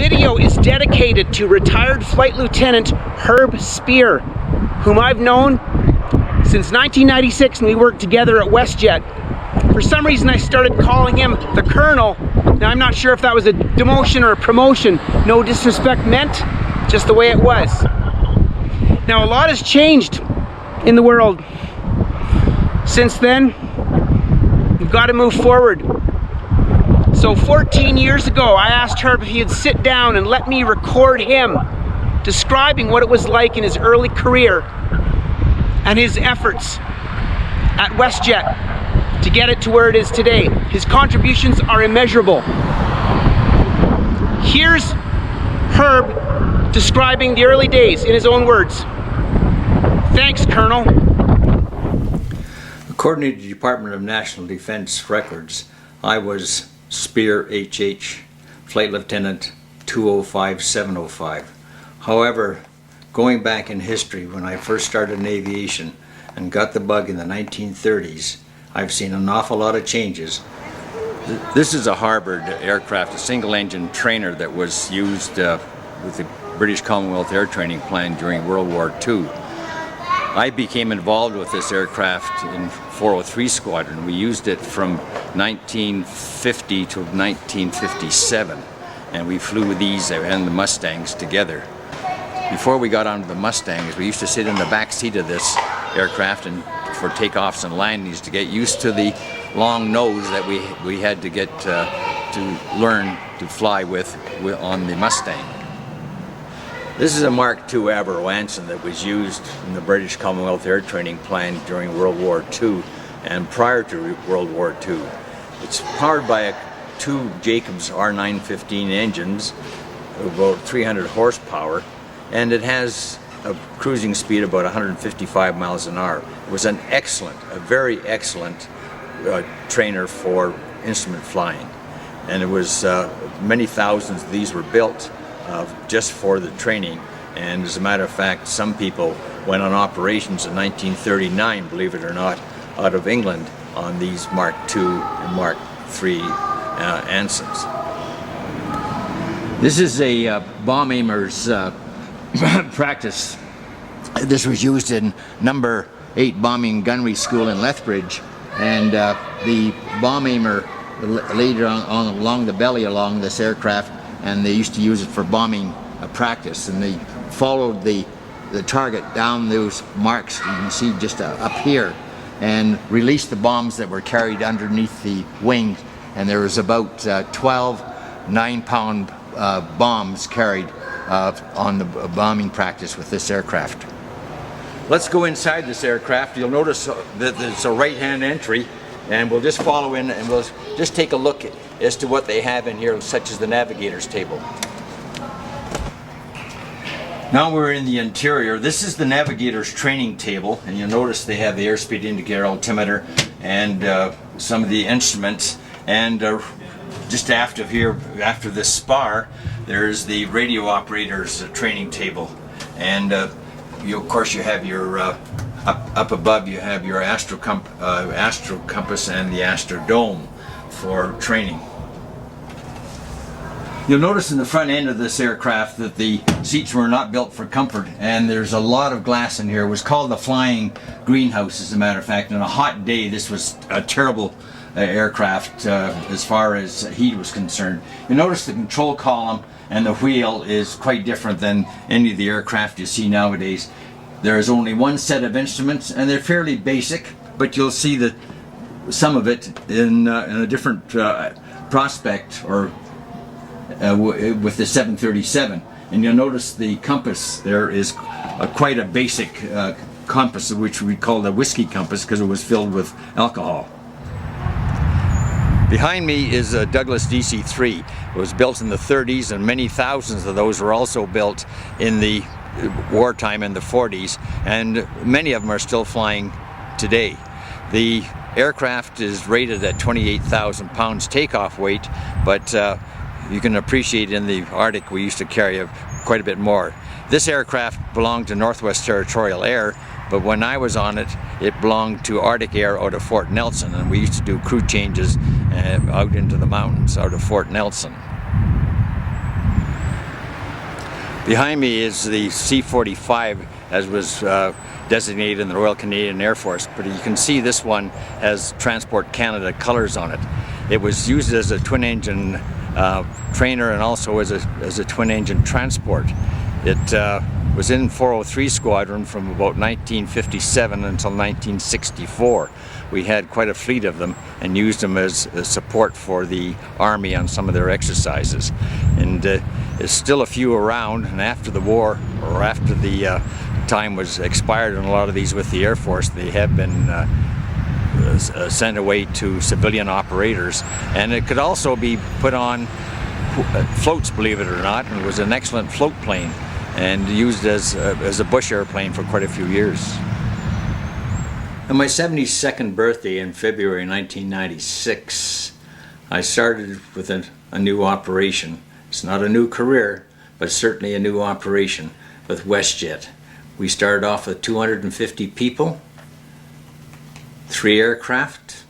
video is dedicated to retired Flight Lieutenant Herb Speer, whom I've known since 1996 and we worked together at WestJet. For some reason I started calling him the Colonel. Now I'm not sure if that was a demotion or a promotion. No disrespect meant, just the way it was. Now a lot has changed in the world since then. We've got to move forward. So 14 years ago, I asked Herb if he'd sit down and let me record him describing what it was like in his early career and his efforts at WestJet to get it to where it is today. His contributions are immeasurable. Here's Herb describing the early days in his own words. Thanks, Colonel. According to the Department of National Defense records, I was Speer HH, Flight Lieutenant 205705. However, going back in history, when I first started in aviation and got the bug in the 1930s, I've seen an awful lot of changes. This is a Harvard aircraft, a single-engine trainer that was used with the British Commonwealth Air Training Plan during World War II. I became involved with this aircraft in 403 Squadron. We used it from 1950 to 1957, and we flew these and the Mustangs together. Before we got onto the Mustangs, we used to sit in the back seat of this aircraft and for takeoffs and landings to get used to the long nose that we had to get to learn to fly with on the Mustang. This is a Mark II Avro Anson that was used in the British Commonwealth Air Training Plan during World War II and prior to World War II. It's powered by two Jacobs R915 engines, about 300 horsepower, and it has a cruising speed of about 155 miles an hour. It was a very excellent trainer for instrument flying. And it was many thousands of these were built just for the training, and as a matter of fact, some people went on operations in 1939, believe it or not, out of England on these Mark II and Mark III Ansons. This is a bomb aimer's practice. This was used in number 8 bombing gunnery school in Lethbridge, and the bomb aimer laid it along the belly along this aircraft, and they used to use it for bombing practice, and they followed the target down those marks you can see just up here and released the bombs that were carried underneath the wing, and there was about 12 9-pound bombs carried on the bombing practice with this aircraft. Let's go inside this aircraft. You'll notice that it's a right-hand entry, and we'll just follow in and we'll just take a look as to what they have in here, such as the navigator's table. Now we're in the interior. This is the navigator's training table, and you'll notice they have the airspeed indicator, altimeter, and some of the instruments. And just after here, after this spar, there's the radio operator's training table. And of course you have your up above you have your astro compass and the astrodome for training. You'll notice in the front end of this aircraft that the seats were not built for comfort, and there's a lot of glass in here. It was called the flying greenhouse, as a matter of fact. On a hot day, this was a terrible aircraft as far as heat was concerned. You notice the control column and the wheel is quite different than any of the aircraft you see nowadays. There is only one set of instruments, and they're fairly basic, but you'll see that some of it in a different prospect or with the 737. And you'll notice the compass there is quite a basic compass, which we call the whiskey compass because it was filled with alcohol. Behind me is a Douglas DC-3. It was built in the 30s, and many thousands of those were also built in the wartime in the 40s, and many of them are still flying today. The aircraft is rated at 28,000 pounds takeoff weight, but you can appreciate in the Arctic we used to carry quite a bit more. This aircraft belonged to Northwest Territorial Air, but when I was on it, it belonged to Arctic Air out of Fort Nelson, and we used to do crew changes out into the mountains out of Fort Nelson. Behind me is the C-45, as was designated in the Royal Canadian Air Force, but you can see this one has Transport Canada colors on it. It was used as a twin-engine trainer and also as a twin-engine transport. It was in 403 Squadron from about 1957 until 1964. We had quite a fleet of them and used them as support for the Army on some of their exercises. And there's still a few around, and after the war, or after the time was expired on a lot of these with the Air Force, they have been sent away to civilian operators. And it could also be put on floats, believe it or not, and it was an excellent float plane and used as a bush airplane for quite a few years. On my 72nd birthday in February 1996, I started with a new operation. It's not a new career, but certainly a new operation with WestJet. We started off with 250 people, 3 aircraft,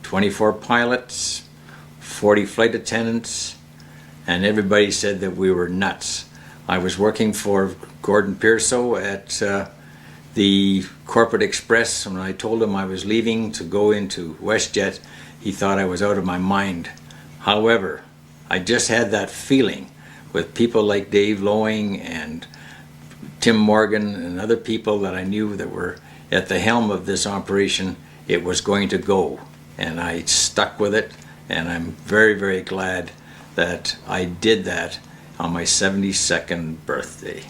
24 pilots, 40 flight attendants, and everybody said that we were nuts. I was working for Gordon Pearso at the Corporate Express. When I told him I was leaving to go into WestJet, he thought I was out of my mind. However, I just had that feeling with people like Dave Lowing and Tim Morgan and other people that I knew that were at the helm of this operation, it was going to go. And I stuck with it, and I'm very, very glad that I did that on my 72nd birthday.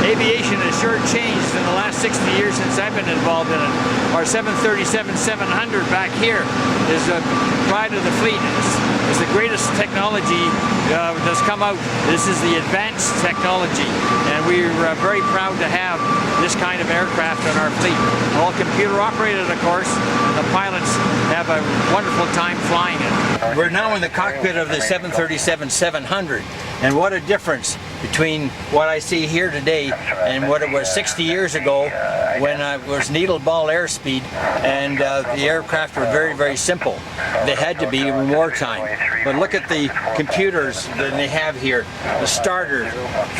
Aviation has sure changed in the last 60 years since I've been involved in it. Our 737-700 back here is a pride of the fleet. It's the greatest technology that's come out. This is the advanced technology, and we're very proud to have this kind of aircraft on our fleet. All computer operated, of course. The pilots have a wonderful time flying it. We're now in the cockpit of the 737-700, and what a difference between what I see here today and what it was 60 years ago when it was needle ball airspeed, and the aircraft were very, very simple. They had to be in wartime. But look at the computers that they have here, the starter,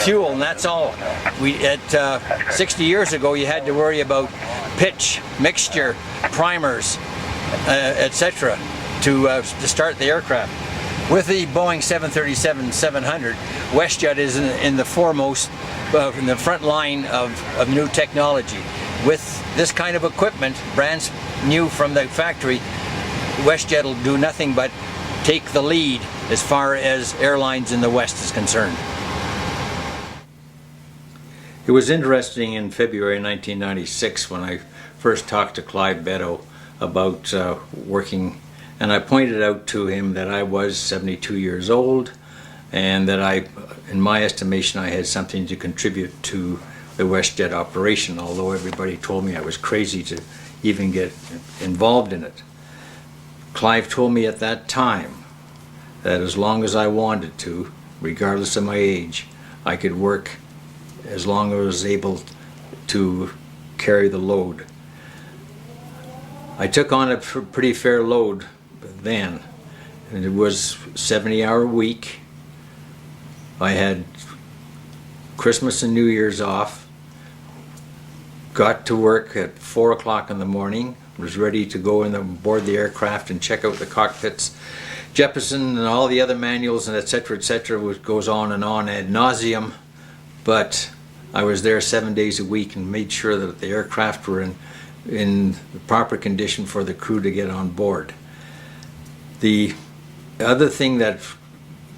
fuel, and that's all. At 60 years ago, you had to worry about pitch, mixture, primers, etc. to start the aircraft. With the Boeing 737-700, WestJet is in the foremost, in the front line of new technology. With this kind of equipment, brand new from the factory, WestJet will do nothing but take the lead as far as airlines in the West is concerned. It was interesting in February 1996 when I first talked to Clive Beddoe about working, and I pointed out to him that I was 72 years old and that in my estimation, I had something to contribute to the WestJet operation, although everybody told me I was crazy to even get involved in it. Clive told me at that time that as long as I wanted to, regardless of my age, I could work as long as I was able to carry the load. I took on a pretty fair load then, and it was 70-hour week. I had Christmas and New Year's off, got to work at 4 o'clock in the morning, was ready to go aboard the aircraft and check out the cockpits. Jeppesen and all the other manuals and etc., which goes on ad nauseum, but I was there 7 days a week and made sure that the aircraft were in the proper condition for the crew to get on board. The other thing that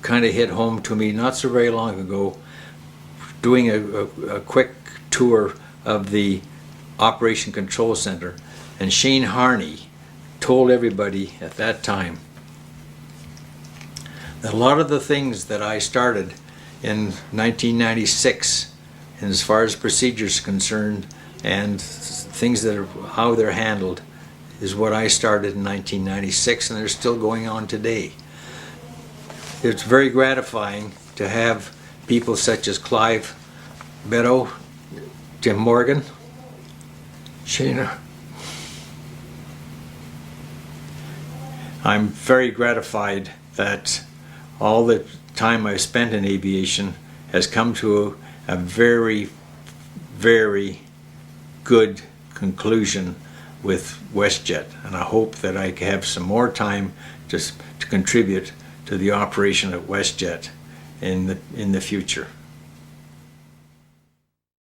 kind of hit home to me not so very long ago, doing a quick tour of the Operation Control Center, and Shane Harney told everybody at that time that a lot of the things that I started in 1996, and as far as procedures concerned and things that are how they're handled, is what I started in 1996, and they're still going on today. It's very gratifying to have people such as Clive Beddoe, Tim Morgan, Shane. I'm very gratified that all the time I spent in aviation has come to a very, very good conclusion with WestJet, and I hope that I have some more time to contribute to the operation at WestJet in the future.